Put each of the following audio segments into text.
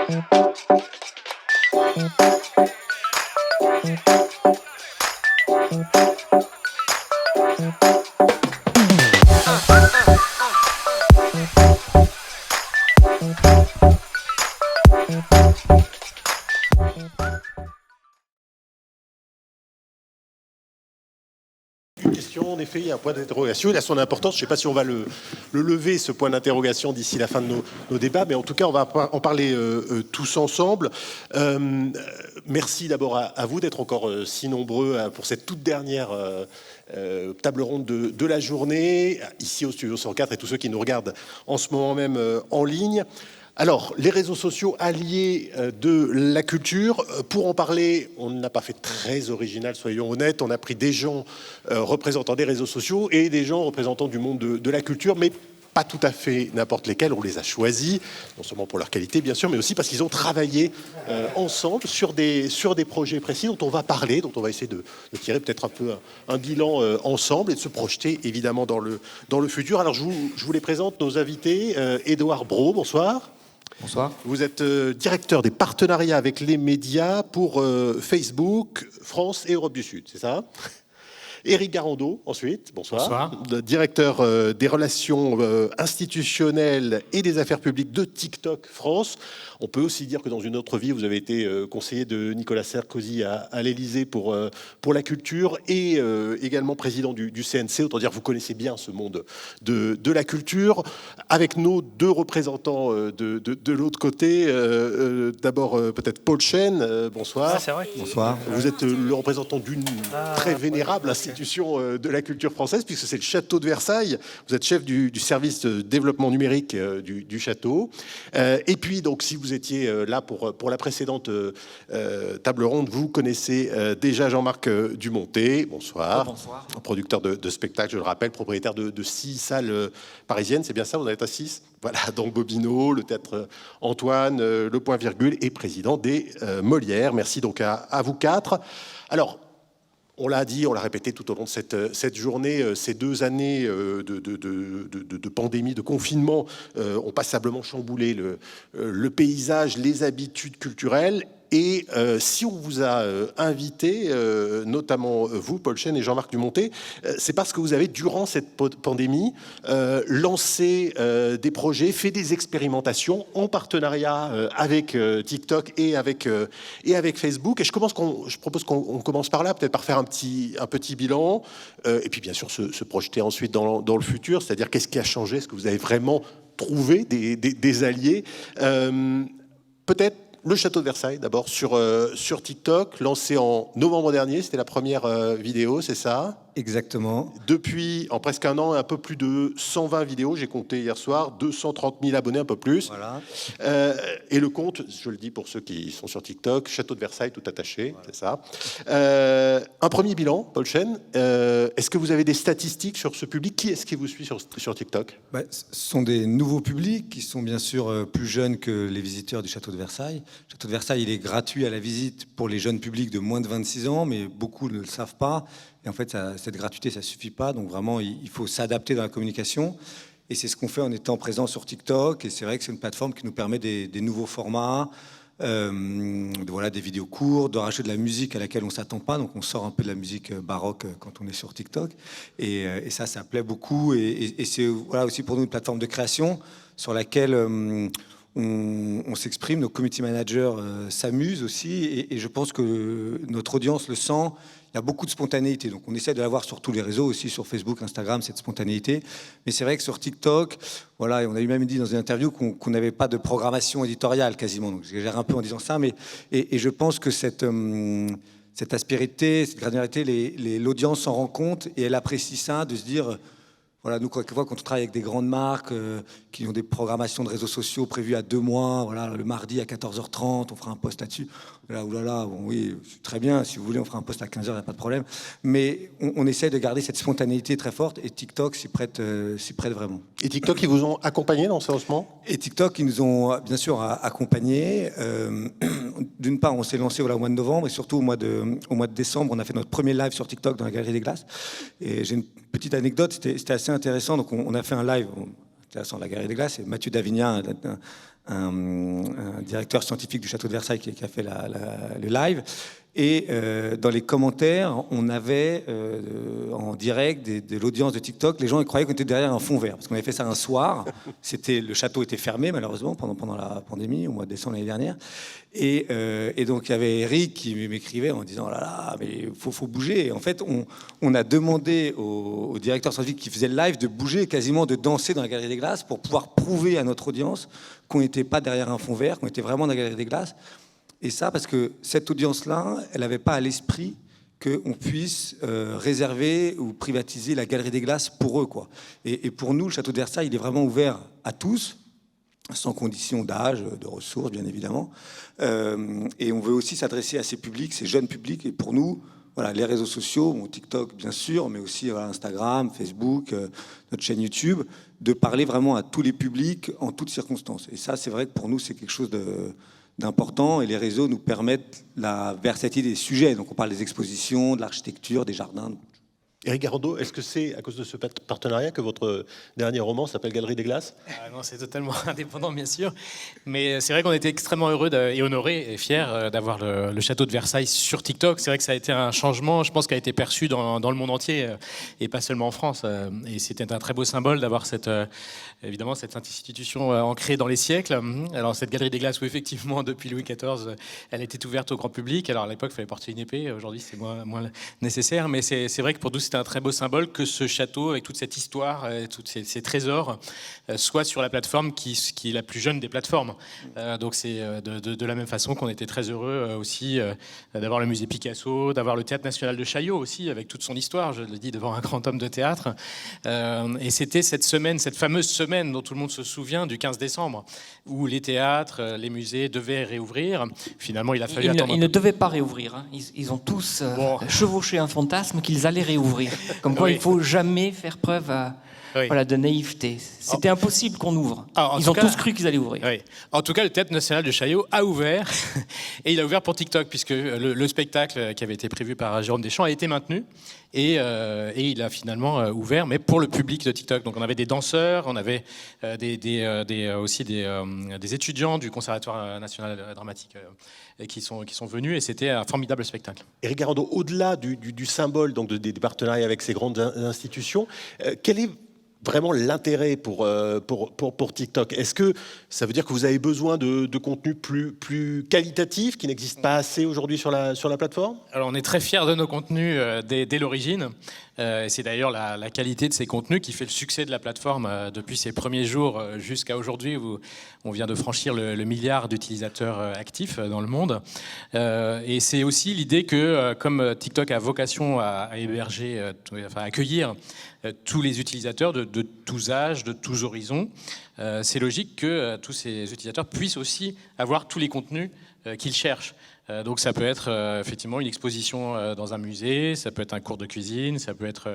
En effet, il y a un point d'interrogation. Il a son importance. Je ne sais pas si on va le lever, ce point d'interrogation, d'ici la fin de nos débats, mais en tout cas, on va en parler tous ensemble. Merci d'abord à vous d'être encore si nombreux pour cette toute dernière table ronde de la journée, ici au Studio 104, et tous ceux qui nous regardent en ce moment même en ligne. Alors, les réseaux sociaux alliés de la culture, pour en parler, on n'a pas fait très original, soyons honnêtes. On a pris des gens représentant des réseaux sociaux et des gens représentant du monde de la culture, mais pas tout à fait n'importe lesquels. On les a choisis, non seulement pour leur qualité, bien sûr, mais aussi parce qu'ils ont travaillé ensemble sur des projets précis dont on va parler, dont on va essayer de tirer peut-être un peu un bilan ensemble et de se projeter, évidemment, dans le futur. Alors, je vous les présente, nos invités. Édouard Brault, bonsoir. Bonsoir. Vous êtes directeur des partenariats avec les médias pour Facebook, France et Europe du Sud, c'est ça ? Éric Garando, ensuite, bonsoir. Bonsoir. Directeur des relations institutionnelles et des affaires publiques de TikTok France. On peut aussi dire que dans une autre vie, vous avez été conseiller de Nicolas Sarkozy à l'Élysée pour la culture et également président du CNC. Autant dire que vous connaissez bien ce monde de la culture. Avec nos deux représentants de l'autre côté, d'abord peut-être Paul Chen, bonsoir. Ah, c'est vrai. Bonsoir. Vous êtes le représentant d'une très vénérable institution de la culture française, puisque c'est le château de Versailles. Vous êtes chef du service de développement numérique du château. Et puis, donc, si vous étiez là pour la précédente table ronde, vous connaissez déjà Jean-Marc Dumonté. Bonsoir. Bonsoir. Producteur de spectacles, je le rappelle, propriétaire de 6 salles parisiennes. C'est bien ça, vous en êtes à 6 ? Voilà, donc Bobino, le théâtre Antoine, le Point Virgule et président des Molières. Merci donc à vous 4. Alors, on l'a dit, on l'a répété tout au long de cette journée, ces 2 années de pandémie, de confinement, ont passablement chamboulé le paysage, les habitudes culturelles. Et si on vous a invité, notamment vous, Paul Chen et Jean-Marc Dumonté, c'est parce que vous avez, durant cette pandémie, lancé des projets, fait des expérimentations en partenariat avec TikTok et avec Facebook. Et je propose qu'on commence par là, peut-être par faire un petit bilan, et puis bien sûr se projeter ensuite dans le futur, c'est-à-dire qu'est-ce qui a changé, est-ce que vous avez vraiment trouvé des alliés, peut-être le château de Versailles, d'abord, sur TikTok, lancé en novembre dernier. C'était la première vidéo, c'est ça ? Exactement. Depuis, en presque un an, un peu plus de 120 vidéos, j'ai compté hier soir, 230 000 abonnés, un peu plus. Voilà. Et le compte, je le dis pour ceux qui sont sur TikTok, château de Versailles, tout attaché, voilà. C'est ça. Un premier bilan, Paul Chen. Est-ce que vous avez des statistiques sur ce public ? Qui est-ce qui vous suit sur TikTok ? Ce sont des nouveaux publics qui sont bien sûr plus jeunes que les visiteurs du château de Versailles. Le château de Versailles, il est gratuit à la visite pour les jeunes publics de moins de 26 ans, mais beaucoup ne le savent pas. Et en fait, cette gratuité, ça ne suffit pas. Donc vraiment, il faut s'adapter dans la communication. Et c'est ce qu'on fait en étant présent sur TikTok. Et c'est vrai que c'est une plateforme qui nous permet des nouveaux formats, des vidéos courtes, de rajouter de la musique à laquelle on ne s'attend pas. Donc on sort un peu de la musique baroque quand on est sur TikTok. Et ça plaît beaucoup. Et c'est aussi pour nous une plateforme de création sur laquelle on s'exprime. Nos community managers s'amusent aussi. Et je pense que notre audience le sent. Il y a beaucoup de spontanéité, donc on essaie de l'avoir sur tous les réseaux, aussi sur Facebook, Instagram, cette spontanéité. Mais c'est vrai que sur TikTok, voilà, et on a eu même dit dans une interview qu'on n'avait pas de programmation éditoriale quasiment, donc j'exagère un peu en disant ça, mais et je pense que cette aspérité, cette granularité, l'audience s'en rend compte et elle apprécie ça, de se dire... Voilà, nous, quelquefois, quand on travaille avec des grandes marques qui ont des programmations de réseaux sociaux prévues à 2 mois, voilà, le mardi à 14h30, on fera un post là-dessus. Là, oulala, bon, oui, très bien, si vous voulez, on fera un post à 15h, il n'y a pas de problème. Mais on essaie de garder cette spontanéité très forte et TikTok s'y prête vraiment. Et TikTok, ils vous ont accompagné dans ce lancement ? Et TikTok, ils nous ont bien sûr accompagnés. D'une part, on s'est lancé au mois de novembre et surtout au mois de décembre, on a fait notre premier live sur TikTok dans la Galerie des Glaces. Et j'ai une petite anecdote, c'était assez intéressant. Donc on a fait un live intéressant à la Galerie des Glaces. Et Mathieu Davigna, un directeur scientifique du château de Versailles qui a fait le live. Et dans les commentaires, on avait en direct de l'audience de TikTok, les gens ils croyaient qu'on était derrière un fond vert, parce qu'on avait fait ça un soir. Le château était fermé malheureusement pendant la pandémie, au mois de décembre l'année dernière. Et donc il y avait Eric qui m'écrivait en disant « Oh là là, mais il faut bouger ». Et en fait, on a demandé au directeur scientifique qui faisait le live de bouger, quasiment de danser dans la Galerie des Glaces pour pouvoir prouver à notre audience qu'on n'était pas derrière un fond vert, qu'on était vraiment dans la Galerie des Glaces. Et ça, parce que cette audience-là, elle n'avait pas à l'esprit qu'on puisse réserver ou privatiser la Galerie des Glaces pour eux, quoi. Et pour nous, le Château de Versailles, il est vraiment ouvert à tous, sans condition d'âge, de ressources, bien évidemment. Et on veut aussi s'adresser à ces publics, ces jeunes publics. Et pour nous, voilà, les réseaux sociaux, TikTok, bien sûr, mais aussi Instagram, Facebook, notre chaîne YouTube, de parler vraiment à tous les publics en toutes circonstances. Et ça, c'est vrai que pour nous, c'est quelque chose d'important, et les réseaux nous permettent la versatilité des sujets. Donc on parle des expositions, de l'architecture, des jardins. Éric Garando, est-ce que c'est à cause de ce partenariat que votre dernier roman s'appelle Galerie des Glaces ? Non, c'est totalement indépendant, bien sûr. Mais c'est vrai qu'on était extrêmement heureux et honorés et fiers d'avoir le château de Versailles sur TikTok. C'est vrai que ça a été un changement, je pense, qui a été perçu dans le monde entier et pas seulement en France. Et c'était un très beau symbole d'avoir évidemment cette institution ancrée dans les siècles. Alors cette Galerie des Glaces où effectivement, depuis Louis XIV, elle était ouverte au grand public. Alors à l'époque, il fallait porter une épée. Aujourd'hui, c'est moins nécessaire. Mais c'est vrai que pour nous, c'était un très beau symbole que ce château, avec toute cette histoire, tous ces trésors, soit sur la plateforme qui est la plus jeune des plateformes. Donc c'est de la même façon qu'on était très heureux aussi d'avoir le musée Picasso, d'avoir le Théâtre National de Chaillot aussi, avec toute son histoire, je le dis devant un grand homme de théâtre. Et c'était cette fameuse semaine dont tout le monde se souvient, du 15 décembre, où les théâtres, les musées devaient réouvrir. Finalement, il a fallu attendre. Ils ne devaient pas réouvrir. Hein. Ils ont tous chevauché un fantasme qu'ils allaient réouvrir. Comme quoi, il ne faut jamais faire preuve de naïveté. C'était impossible qu'on ouvre. Ils ont tous cru qu'ils allaient ouvrir. Oui. En tout cas, le Théâtre National de Chaillot a ouvert. Et il a ouvert pour TikTok, puisque le spectacle qui avait été prévu par Jérôme Deschamps a été maintenu. Et il a finalement ouvert, mais pour le public de TikTok. Donc on avait des danseurs, on avait aussi des étudiants du Conservatoire national dramatique qui sont venus, et c'était un formidable spectacle. Éric Garando, au-delà du symbole donc des partenariats avec ces grandes institutions, quel est vraiment l'intérêt pour TikTok? Est-ce que ça veut dire que vous avez besoin de contenu plus qualitatif, qui n'existe pas assez aujourd'hui sur la plateforme? Alors on est très fiers de nos contenus dès l'origine. C'est d'ailleurs la qualité de ces contenus qui fait le succès de la plateforme depuis ses premiers jours jusqu'à aujourd'hui, où on vient de franchir le milliard d'utilisateurs actifs dans le monde. Et c'est aussi l'idée que, comme TikTok a vocation à héberger, à accueillir tous les utilisateurs de tous âges, de tous horizons, c'est logique que tous ces utilisateurs puissent aussi avoir tous les contenus qu'ils cherchent. Donc ça peut être effectivement une exposition dans un musée, ça peut être un cours de cuisine, ça peut être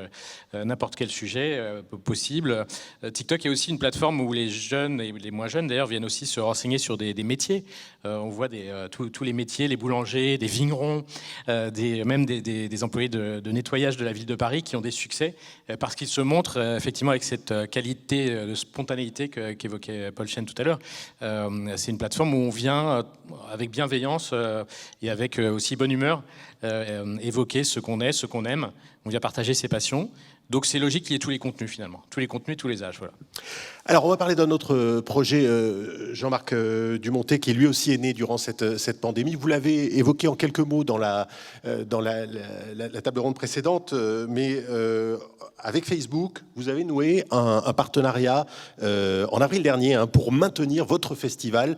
n'importe quel sujet possible. TikTok est aussi une plateforme où les jeunes et les moins jeunes d'ailleurs viennent aussi se renseigner sur des métiers. On voit tous les métiers, les boulangers, des vignerons, même des employés de nettoyage de la ville de Paris qui ont des succès parce qu'ils se montrent effectivement avec cette qualité de spontanéité qu'évoquait Paul Chen tout à l'heure. C'est une plateforme où on vient avec bienveillance et avec aussi bonne humeur évoquer ce qu'on est, ce qu'on aime. On vient partager ses passions. Donc c'est logique qu'il y ait tous les contenus finalement, tous les contenus, tous les âges. Voilà. Alors on va parler d'un autre projet, Jean-Marc Dumontet, qui lui aussi est né durant cette pandémie. Vous l'avez évoqué en quelques mots dans la table ronde précédente, mais avec Facebook, vous avez noué un partenariat en avril dernier pour maintenir votre festival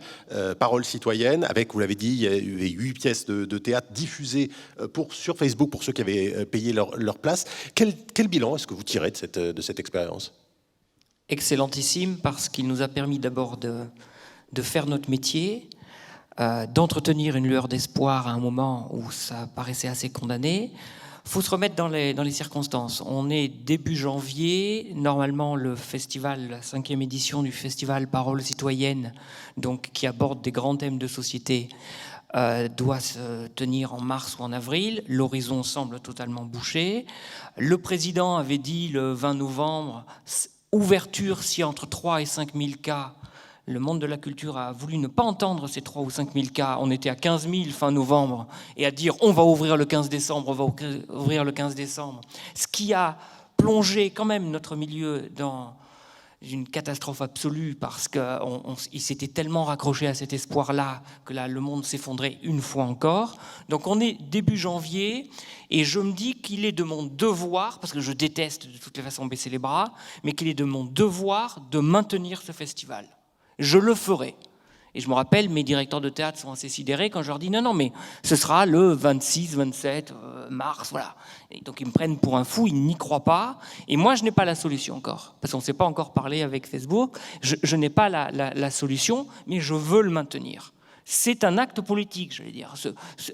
Parole citoyenne, avec, vous l'avez dit, il y a eu 8 pièces de théâtre diffusées sur Facebook pour ceux qui avaient payé leur place. Quel bilan est-ce que vous tirez de cette expérience ? Excellentissime, parce qu'il nous a permis d'abord de faire notre métier, d'entretenir une lueur d'espoir à un moment où ça paraissait assez condamné. Il faut se remettre dans les circonstances. On est début janvier, normalement la 5e édition du festival Parole citoyenne, donc, qui aborde des grands thèmes de société, doit se tenir en mars ou en avril. L'horizon semble totalement bouché. Le président avait dit le 20 novembre, ouverture si entre 3 et 5 000 cas Le monde de la culture a voulu ne pas entendre ces 3 ou 5 000 cas. On était à 15 000 fin novembre et à dire on va ouvrir le 15 décembre, on va ouvrir le 15 décembre. Ce qui a plongé quand même notre milieu dans une catastrophe absolue parce qu'il s'était tellement raccroché à cet espoir-là que là, le monde s'effondrait une fois encore. Donc on est début janvier et je me dis qu'il est de mon devoir, parce que je déteste de toutes les façons baisser les bras, mais qu'il est de mon devoir de maintenir ce festival. Je le ferai. Et je me rappelle, mes directeurs de théâtre sont assez sidérés quand je leur dis non, mais ce sera le 26, 27 mars, voilà. Et donc ils me prennent pour un fou, ils n'y croient pas. Et moi, je n'ai pas la solution encore, parce qu'on ne s'est pas encore parlé avec Facebook. Je n'ai pas la solution, mais je veux le maintenir. C'est un acte politique, je vais dire.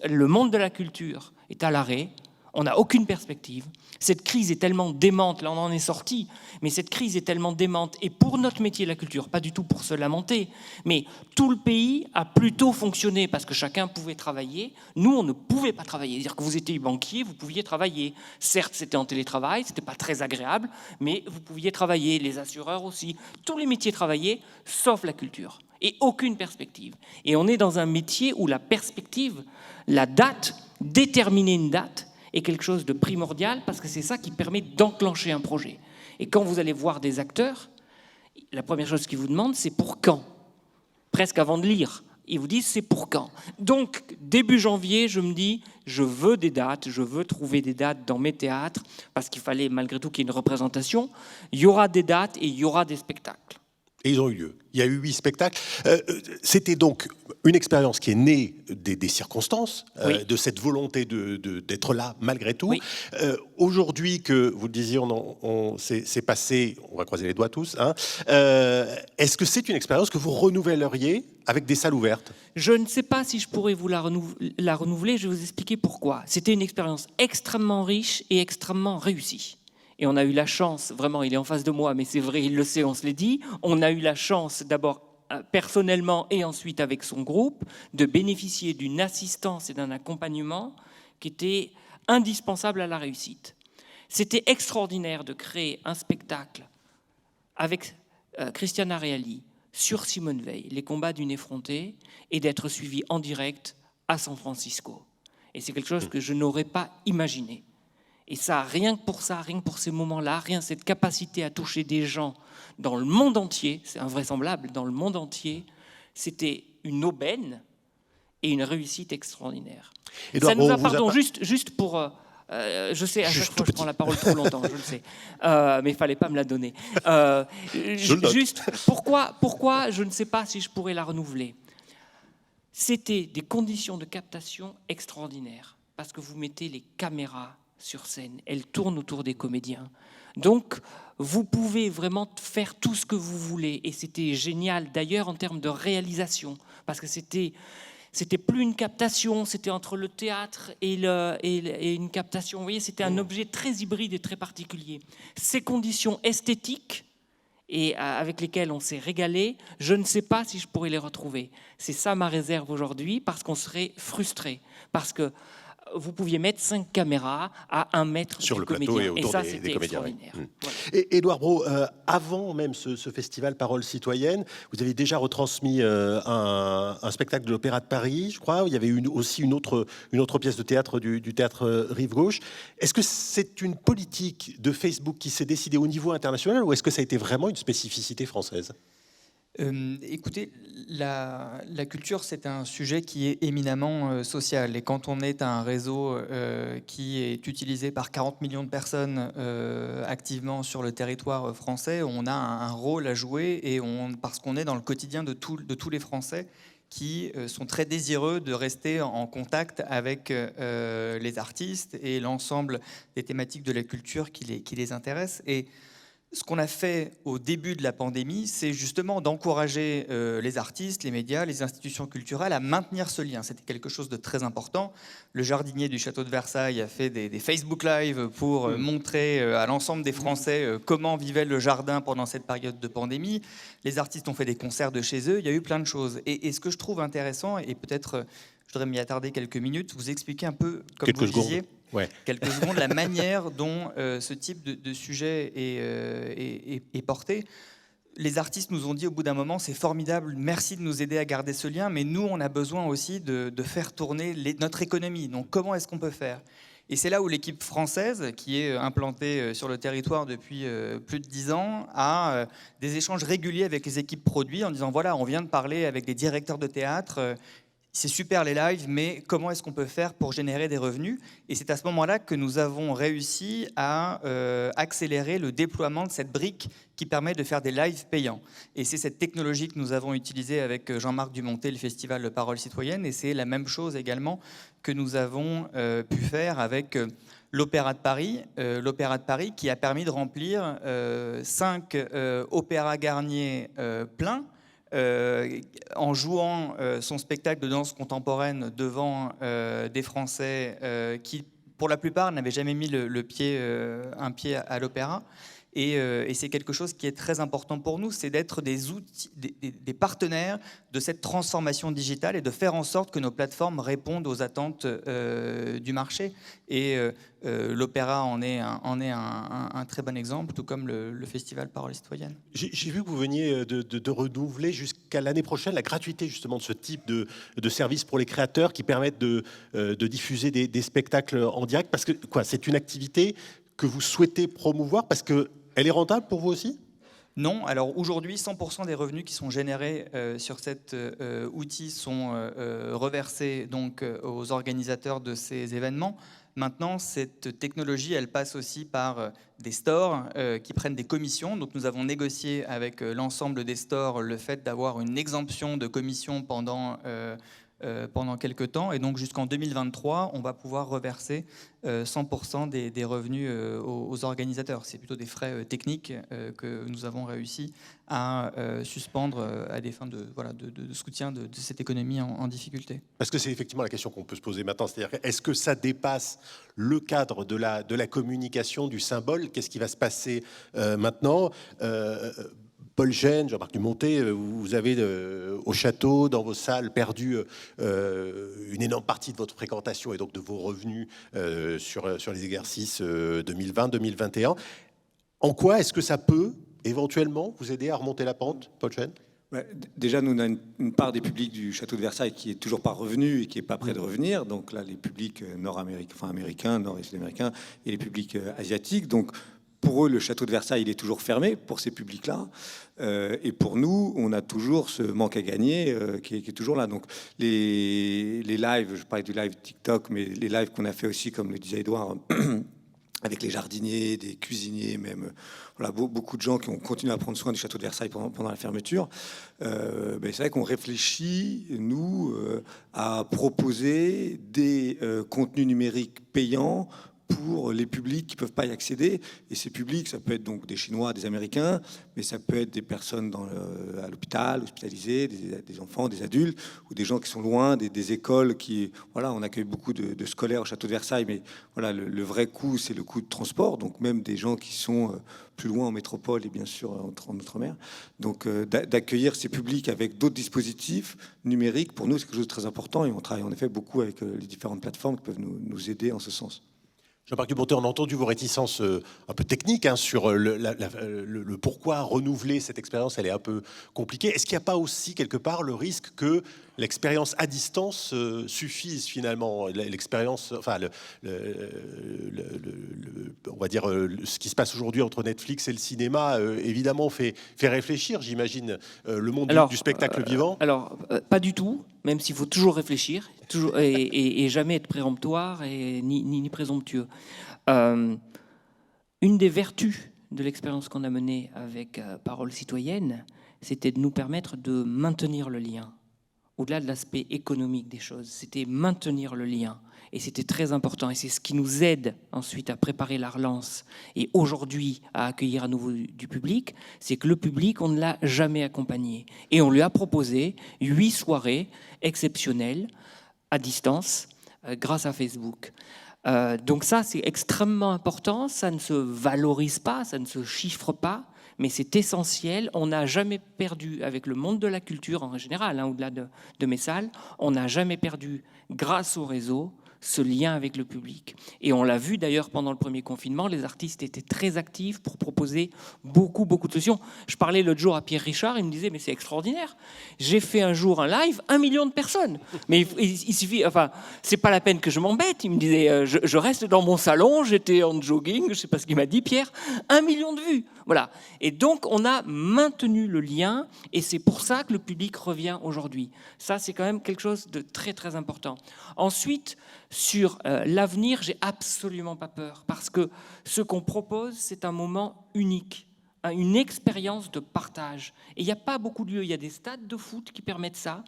Le monde de la culture est à l'arrêt. On n'a aucune perspective. Cette crise est tellement démente, là on en est sorti, mais cette crise est tellement démente, et pour notre métier, la culture, pas du tout pour se lamenter, mais tout le pays a plutôt fonctionné parce que chacun pouvait travailler. Nous, on ne pouvait pas travailler. C'est-à-dire que vous étiez banquier, vous pouviez travailler. Certes, c'était en télétravail, c'était pas très agréable, mais vous pouviez travailler, les assureurs aussi. Tous les métiers travaillaient, sauf la culture. Et aucune perspective. Et on est dans un métier où la perspective, la date, déterminer une date, est quelque chose de primordial parce que c'est ça qui permet d'enclencher un projet. Et quand vous allez voir des acteurs, la première chose qu'ils vous demandent, c'est pour quand ? Presque avant de lire. Ils vous disent c'est pour quand ? Donc, début janvier, je me dis, je veux des dates, je veux trouver des dates dans mes théâtres parce qu'il fallait malgré tout qu'il y ait une représentation. Il y aura des dates et il y aura des spectacles. Et ils ont eu lieu. Il y a eu 8 spectacles. C'était donc une expérience qui est née des circonstances, Oui. de cette volonté d'être là malgré tout. Oui. Aujourd'hui que, vous le disiez, c'est passé, on va croiser les doigts tous, hein, est-ce que c'est une expérience que vous renouvelleriez avec des salles ouvertes ? Je ne sais pas si je pourrais vous la renouveler, je vais vous expliquer pourquoi. C'était une expérience extrêmement riche et extrêmement réussie. Et on a eu la chance, vraiment, il est en face de moi, mais c'est vrai, il le sait, on se l'est dit, on a eu la chance d'abord personnellement et ensuite avec son groupe de bénéficier d'une assistance et d'un accompagnement qui était indispensable à la réussite. C'était extraordinaire de créer un spectacle avec Christiana Reali sur Simone Veil, les combats d'une effrontée, et d'être suivi en direct à San Francisco. Et c'est quelque chose que je n'aurais pas imaginé. Et ça, rien que pour ces moments-là, rien cette capacité à toucher des gens dans le monde entier, c'est invraisemblable, dans le monde entier, c'était une aubaine et une réussite extraordinaire. Édouard, Ça nous a, pardon, juste pour... je sais, à chaque fois, je prends la parole trop longtemps, je le sais. Mais il ne fallait pas me la donner. Juste, pourquoi je ne sais pas si je pourrais la renouveler. C'était des conditions de captation extraordinaires, parce que vous mettez les caméras sur scène, elles tournent autour des comédiens. Donc, vous pouvez vraiment faire tout ce que vous voulez. Et c'était génial, d'ailleurs, en termes de réalisation, parce que c'était plus une captation, c'était entre le théâtre et une captation. Vous voyez, c'était un objet très hybride et très particulier. Ces conditions esthétiques et avec lesquelles on s'est régalé, je ne sais pas si je pourrais les retrouver. C'est ça ma réserve aujourd'hui, parce qu'on serait frustré, parce que vous pouviez mettre 5 caméras à 1 mètre sur du le comédien. plateau et autour ça, des c'était comédiens. extraordinaire. Oui. Voilà. Et Édouard Brault, avant même ce festival Parole citoyenne, vous avez déjà retransmis un spectacle de l'Opéra de Paris, je crois, où il y avait aussi une autre pièce de théâtre du théâtre Rive Gauche. Est-ce que c'est une politique de Facebook qui s'est décidée au niveau international, ou est-ce que ça a été vraiment une spécificité française ? Écoutez, la culture, c'est un sujet qui est éminemment social. Et quand on est un réseau qui est utilisé par 40 millions de personnes activement sur le territoire français, on a un rôle à jouer, et parce qu'on est dans le quotidien de tous les Français qui sont très désireux de rester en contact avec les artistes et l'ensemble des thématiques de la culture qui les intéressent. Et ce qu'on a fait au début de la pandémie, c'est justement d'encourager les artistes, les médias, les institutions culturelles à maintenir ce lien. C'était quelque chose de très important. Le jardinier du château de Versailles a fait des Facebook Live pour montrer à l'ensemble des Français comment vivait le jardin pendant cette période de pandémie. Les artistes ont fait des concerts de chez eux. Il y a eu plein de choses. Et ce que je trouve intéressant, et peut-être je voudrais m'y attarder quelques minutes, vous expliquer un peu, comme vous le disiez, quelques secondes, la manière dont ce type de sujet est porté. les artistes nous ont dit au bout d'un moment, c'est formidable, merci de nous aider à garder ce lien, mais nous, on a besoin aussi de faire tourner notre économie. Donc comment est-ce qu'on peut faire ? Et c'est là où l'équipe française, qui est implantée sur le territoire depuis plus de 10 ans, a des échanges réguliers avec les équipes produits en disant, voilà, on vient de parler avec des directeurs de théâtre, c'est super les lives, mais comment est-ce qu'on peut faire pour générer des revenus ? Et c'est à ce moment-là que nous avons réussi à accélérer le déploiement de cette brique qui permet de faire des lives payants. Et c'est cette technologie que nous avons utilisée avec Jean-Marc Dumontet, le festival Parole Citoyenne, et c'est la même chose également que nous avons pu faire avec l'Opéra de Paris. L'Opéra de Paris qui a permis de remplir 5 opéras Garnier pleins, en jouant son spectacle de danse contemporaine devant des Français qui, pour la plupart, n'avaient jamais mis un pied à l'opéra. Et c'est quelque chose qui est très important pour nous, c'est d'être des partenaires de cette transformation digitale et de faire en sorte que nos plateformes répondent aux attentes du marché. Et l'opéra en est un très bon exemple, tout comme le festival Parole Citoyenne. J'ai vu que vous veniez de renouveler jusqu'à l'année prochaine la gratuité justement de ce type de service pour les créateurs qui permettent de diffuser des spectacles en direct. Parce que c'est une activité que vous souhaitez promouvoir parce qu'elle est rentable pour vous aussi ? Non, alors aujourd'hui, 100% des revenus qui sont générés sur cet outil sont reversés donc, aux organisateurs de ces événements. Maintenant, cette technologie, elle passe aussi par des stores qui prennent des commissions. Donc nous avons négocié avec l'ensemble des stores le fait d'avoir une exemption de commission pendant quelques temps. Et donc jusqu'en 2023, on va pouvoir reverser 100% des revenus aux organisateurs. C'est plutôt des frais techniques que nous avons réussi à suspendre à des fins de soutien de cette économie en difficulté. Parce que c'est effectivement la question qu'on peut se poser maintenant. C'est-à-dire, est-ce que ça dépasse le cadre de la communication, du symbole ? Qu'est-ce qui va se passer maintenant ? Paul Gênes, Jean-Marc Dumontet, vous avez au château, dans vos salles, perdu une énorme partie de votre fréquentation et donc de vos revenus sur les exercices 2020-2021. En quoi est-ce que ça peut éventuellement vous aider à remonter la pente, Paul Gênes ? Déjà, nous, on a une part des publics du château de Versailles qui est toujours pas revenu et qui est pas prêt de revenir. Donc là, les publics américains, nord- et sud-américains, et les publics asiatiques. Donc, pour eux, le château de Versailles, il est toujours fermé pour ces publics-là. Et pour nous, on a toujours ce manque à gagner qui est toujours là. Donc, les lives, je parlais du live TikTok, mais les lives qu'on a fait aussi, comme le disait Edouard, avec les jardiniers, des cuisiniers, même voilà, beaucoup de gens qui ont continué à prendre soin du château de Versailles pendant la fermeture. C'est vrai qu'on réfléchit, nous, à proposer des contenus numériques payants pour les publics qui ne peuvent pas y accéder. Et ces publics, ça peut être donc des Chinois, des Américains, mais ça peut être des personnes à l'hôpital, hospitalisées, des enfants, des adultes, ou des gens qui sont loin, des écoles qui... Voilà, on accueille beaucoup de scolaires au château de Versailles, mais voilà, le vrai coût, c'est le coût de transport, donc même des gens qui sont plus loin en métropole et bien sûr en Outre-mer. Donc d'accueillir ces publics avec d'autres dispositifs numériques, pour nous, c'est quelque chose de très important, et on travaille en effet beaucoup avec les différentes plateformes qui peuvent nous aider en ce sens. Jean-Marc Dumontet, on a entendu vos réticences un peu techniques sur le pourquoi renouveler cette expérience, elle est un peu compliquée. Est-ce qu'il n'y a pas aussi quelque part le risque que l'expérience à distance suffise finalement, l'expérience, enfin, on va dire ce qui se passe aujourd'hui entre Netflix et le cinéma, évidemment fait réfléchir, j'imagine, le monde du spectacle vivant. Alors, pas du tout, même s'il faut toujours réfléchir, et jamais être péremptoire et ni présomptueux. Une des vertus de l'expérience qu'on a menée avec Parole Citoyenne, c'était de nous permettre de maintenir le lien. Au-delà de l'aspect économique des choses, c'était maintenir le lien. Et c'était très important. Et c'est ce qui nous aide ensuite à préparer la relance et aujourd'hui à accueillir à nouveau du public. C'est que le public, on ne l'a jamais accompagné. Et on lui a proposé 8 soirées exceptionnelles à distance grâce à Facebook. Donc ça, c'est extrêmement important. Ça ne se valorise pas, ça ne se chiffre pas. Mais c'est essentiel. On n'a jamais perdu avec le monde de la culture en général, au-delà de mes salles, on n'a jamais perdu, grâce au réseau, ce lien avec le public. Et on l'a vu d'ailleurs pendant le premier confinement, les artistes étaient très actifs pour proposer beaucoup de solutions. Je parlais l'autre jour à Pierre Richard, il me disait mais c'est extraordinaire. J'ai fait un jour un live, 1 million de personnes. Mais il suffit, enfin, c'est pas la peine que je m'embête. Il me disait je reste dans mon salon, j'étais en jogging, je sais pas ce qu'il m'a dit Pierre, 1 million de vues. Voilà. Et donc on a maintenu le lien et c'est pour ça que le public revient aujourd'hui. Ça c'est quand même quelque chose de très très important. Ensuite, sur l'avenir, j'ai absolument pas peur parce que ce qu'on propose, c'est un moment unique, une expérience de partage. Et il n'y a pas beaucoup de lieux. Il y a des stades de foot qui permettent ça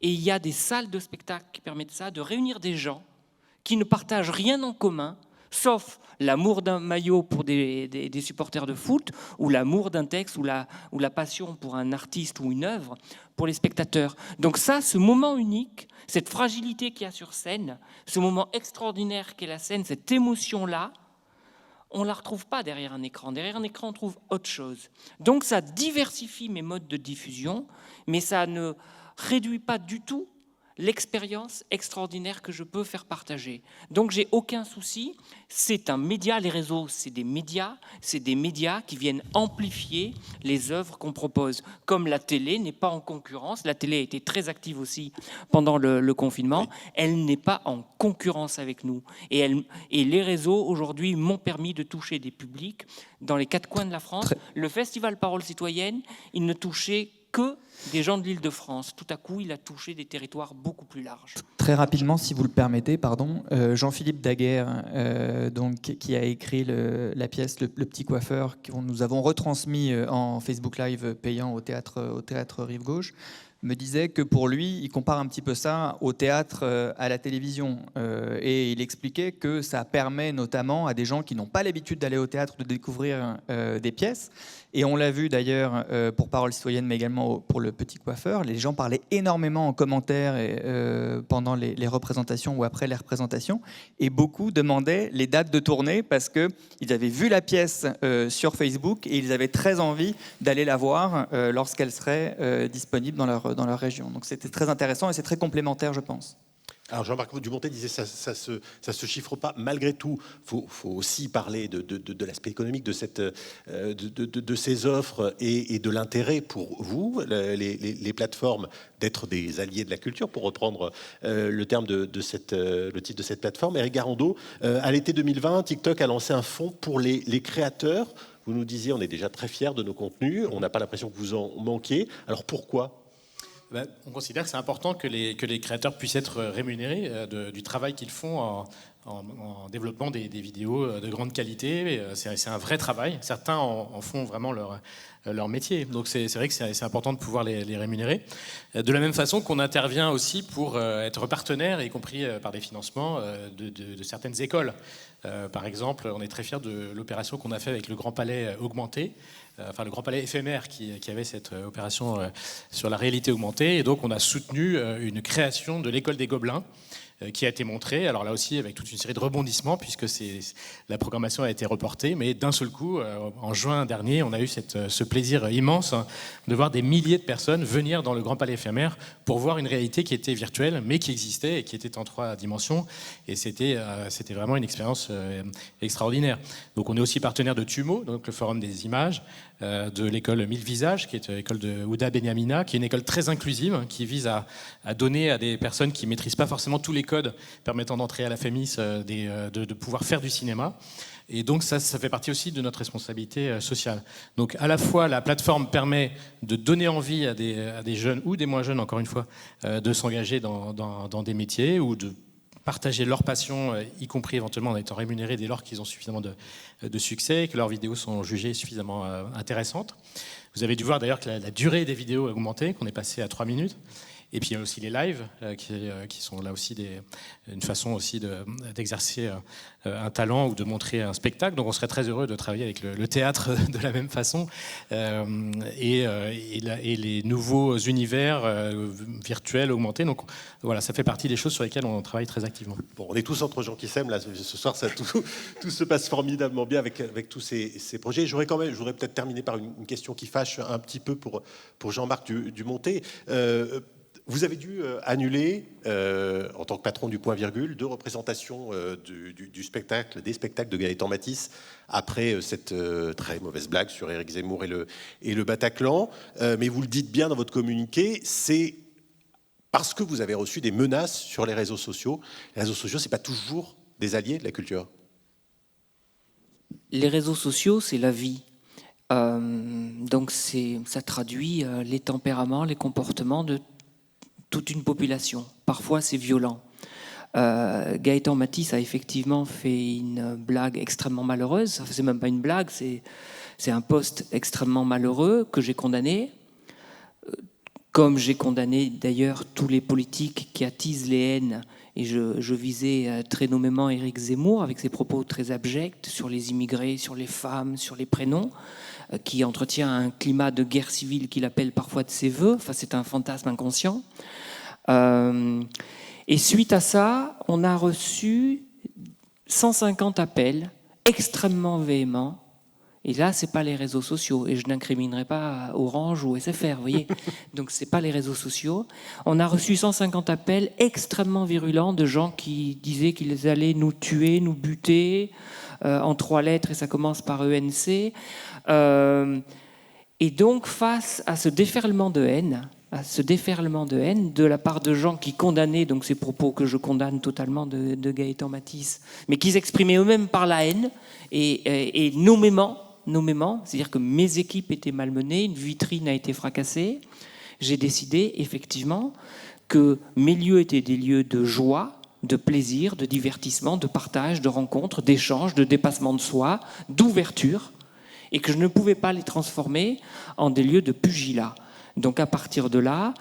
et il y a des salles de spectacle qui permettent ça, de réunir des gens qui ne partagent rien en commun, sauf l'amour d'un maillot pour des supporters de foot ou l'amour d'un texte ou la passion pour un artiste ou une œuvre pour les spectateurs. Donc ça, ce moment unique, cette fragilité qu'il y a sur scène, ce moment extraordinaire qu'est la scène, cette émotion-là, on ne la retrouve pas derrière un écran. Derrière un écran, on trouve autre chose. Donc ça diversifie mes modes de diffusion, mais ça ne réduit pas du tout l'expérience extraordinaire que je peux faire partager. Donc j'ai aucun souci, c'est un média, les réseaux c'est des médias qui viennent amplifier les œuvres qu'on propose. Comme la télé n'est pas en concurrence, la télé a été très active aussi pendant le confinement, oui. Elle n'est pas en concurrence avec nous. Et les réseaux aujourd'hui m'ont permis de toucher des publics dans les 4 coins de la France. Le festival Parole Citoyenne, il ne touchait que des gens de l'Île-de-France. Tout à coup, il a touché des territoires beaucoup plus larges. Très rapidement, si vous le permettez, pardon, Jean-Philippe Daguerre, qui a écrit la pièce Le Petit Coiffeur, que nous avons retransmis en Facebook Live payant au théâtre Rive Gauche, me disait que pour lui, il compare un petit peu ça au théâtre à la télévision. Et il expliquait que ça permet notamment à des gens qui n'ont pas l'habitude d'aller au théâtre de découvrir des pièces. Et on l'a vu d'ailleurs pour Parole Citoyenne, mais également pour Le Petit Coiffeur. Les gens parlaient énormément en commentaire pendant les représentations ou après les représentations. Et beaucoup demandaient les dates de tournée parce qu'ils avaient vu la pièce sur Facebook et ils avaient très envie d'aller la voir lorsqu'elle serait disponible dans leur région. Donc c'était très intéressant et c'est très complémentaire, je pense. Alors Jean-Marc Dumontet disait ça se chiffre pas. Malgré tout, faut aussi parler de l'aspect économique de ces offres et de l'intérêt pour vous, les plateformes, d'être des alliés de la culture, pour reprendre le terme le titre de cette plateforme. Éric Garando, à l'été 2020, TikTok a lancé un fonds pour les créateurs. Vous nous disiez, on est déjà très fiers de nos contenus, on n'a pas l'impression que vous en manquiez. Alors pourquoi ? On considère que c'est important que les créateurs puissent être rémunérés du travail qu'ils font en développant des vidéos de grande qualité. C'est un vrai travail. Certains en font vraiment leur métier. Donc c'est vrai que c'est important de pouvoir les rémunérer. De la même façon qu'on intervient aussi pour être partenaire, y compris par des financements de certaines écoles. Par exemple, on est très fiers de l'opération qu'on a fait avec le Grand Palais augmenté. Enfin le Grand Palais éphémère qui avait cette opération sur la réalité augmentée. Et donc on a soutenu une création de l'école des Gobelins qui a été montrée, alors là aussi avec toute une série de rebondissements puisque la programmation a été reportée, mais d'un seul coup, en juin dernier, on a eu ce plaisir immense de voir des milliers de personnes venir dans le Grand Palais éphémère pour voir une réalité qui était virtuelle, mais qui existait et qui était en 3 dimensions, et c'était vraiment une expérience extraordinaire. Donc on est aussi partenaire de TUMO, donc le Forum des images, de l'école 1000 Visages, qui est l'école de Ouda Benyamina, qui est une école très inclusive, qui vise à donner à des personnes qui ne maîtrisent pas forcément tous les codes permettant d'entrer à la FEMIS de pouvoir faire du cinéma. Et donc ça fait partie aussi de notre responsabilité sociale. Donc à la fois la plateforme permet de donner envie à des jeunes ou des moins jeunes, encore une fois, de s'engager dans des métiers ou de partager leur passion, y compris éventuellement en étant rémunérés dès lors qu'ils ont suffisamment de succès et que leurs vidéos sont jugées suffisamment intéressantes. Vous avez dû voir d'ailleurs que la durée des vidéos a augmenté, qu'on est passé à 3 minutes. Et puis il y a aussi les lives qui sont là aussi une façon aussi d'exercer un talent ou de montrer un spectacle. Donc on serait très heureux de travailler avec le théâtre de la même façon et les nouveaux univers virtuels augmentés. Donc voilà, ça fait partie des choses sur lesquelles on travaille très activement. Bon, on est tous entre gens qui s'aiment là ce soir, tout se passe formidablement bien avec tous ces projets. Je voudrais peut-être terminer par une question qui fâche un petit peu pour Jean-Marc Dumontet. Vous avez dû annuler, en tant que patron du Point Virgule, 2 représentations des spectacles de Gaëtan Matisse après cette très mauvaise blague sur Éric Zemmour et le Bataclan. Mais vous le dites bien dans votre communiqué, c'est parce que vous avez reçu des menaces sur les réseaux sociaux. Les réseaux sociaux, c'est pas toujours des alliés de la culture. Les réseaux sociaux, c'est la vie. Donc ça traduit les tempéraments, les comportements de toute une population. Parfois, c'est violent. Gaëtan Matisse a effectivement fait une blague extrêmement malheureuse. C'est même pas une blague, c'est un post extrêmement malheureux que j'ai condamné. Comme j'ai condamné d'ailleurs tous les politiques qui attisent les haines. Et je visais très nommément Éric Zemmour avec ses propos très abjects sur les immigrés, sur les femmes, sur les prénoms, qui entretient un climat de guerre civile qu'il appelle parfois de ses voeux. Enfin, c'est un fantasme inconscient. Et suite à ça, on a reçu 150 appels extrêmement véhéments. Et là, c'est pas les réseaux sociaux. Et je n'incriminerai pas Orange ou SFR, vous voyez. Donc, c'est pas les réseaux sociaux. On a reçu 150 appels extrêmement virulents de gens qui disaient qu'ils allaient nous tuer, nous buter, en 3 lettres, et ça commence par ENC. Et donc, face à ce déferlement de haine, de la part de gens qui condamnaient donc ces propos que je condamne totalement de Gaëtan Matisse, mais qui s'exprimaient eux-mêmes par la haine et nommément, c'est-à-dire que mes équipes étaient malmenées, une vitrine a été fracassée, j'ai décidé effectivement que mes lieux étaient des lieux de joie, de plaisir, de divertissement, de partage, de rencontre, d'échange, de dépassement de soi, d'ouverture, et que je ne pouvais pas les transformer en des lieux de pugilat. Donc à partir de là,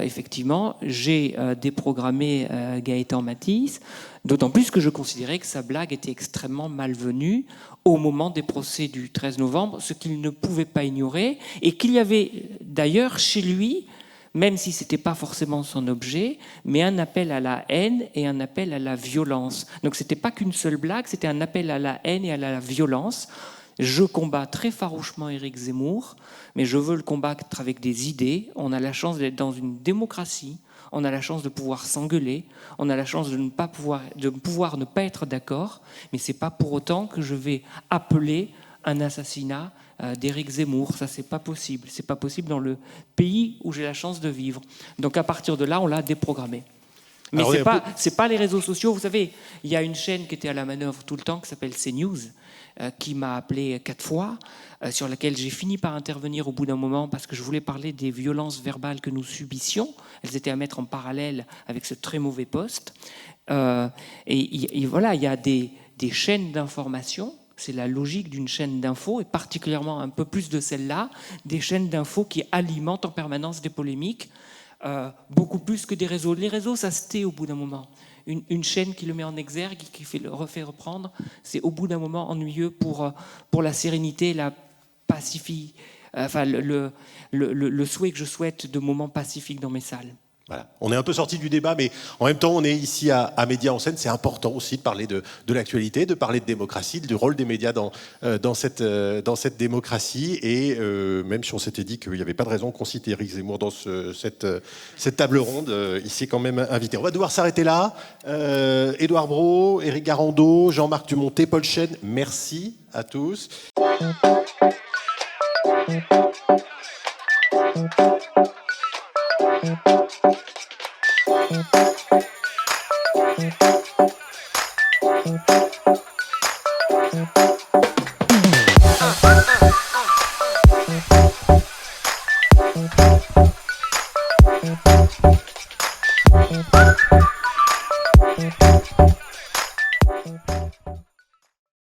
effectivement, j'ai déprogrammé Gaëtan Matisse, d'autant plus que je considérais que sa blague était extrêmement malvenue au moment des procès du 13 novembre, ce qu'il ne pouvait pas ignorer, et qu'il y avait d'ailleurs chez lui, même si ce n'était pas forcément son objet, mais un appel à la haine et un appel à la violence. Donc ce n'était pas qu'une seule blague, c'était un appel à la haine et à la violence. Je combats très farouchement Éric Zemmour, mais je veux le combattre avec des idées. On a la chance d'être dans une démocratie, on a la chance de pouvoir s'engueuler, on a la chance de pouvoir ne pas être d'accord, mais ce n'est pas pour autant que je vais appeler un assassinat d'Éric Zemmour. Ça, c'est pas possible. C'est pas possible dans le pays où j'ai la chance de vivre. Donc à partir de là, on l'a déprogrammé. Mais c'est pas les réseaux sociaux. Vous savez, il y a une chaîne qui était à la manœuvre tout le temps qui s'appelle CNews, qui m'a appelé 4 fois, sur laquelle j'ai fini par intervenir au bout d'un moment parce que je voulais parler des violences verbales que nous subissions. Elles étaient à mettre en parallèle avec ce très mauvais poste. Et voilà, il y a des chaînes d'information. C'est la logique d'une chaîne d'infos, et particulièrement un peu plus de celle-là, des chaînes d'infos qui alimentent en permanence des polémiques, beaucoup plus que des réseaux. Les réseaux, ça se tait au bout d'un moment. Une chaîne qui le met en exergue, qui refait reprendre, c'est au bout d'un moment ennuyeux pour la sérénité, la pacifie, enfin le souhait que je souhaite de moments pacifiques dans mes salles. Voilà. On est un peu sorti du débat, mais en même temps, on est ici à Médias en scène. C'est important aussi de parler de l'actualité, de parler de démocratie, du rôle des médias dans cette démocratie. Et même si on s'était dit qu'il n'y avait pas de raison qu'on cite Éric Zemmour dans cette table ronde, il s'est quand même invité. On va devoir s'arrêter là. Édouard Brault, Éric Garando, Jean-Marc Dumonté, Paul Chêne, merci à tous.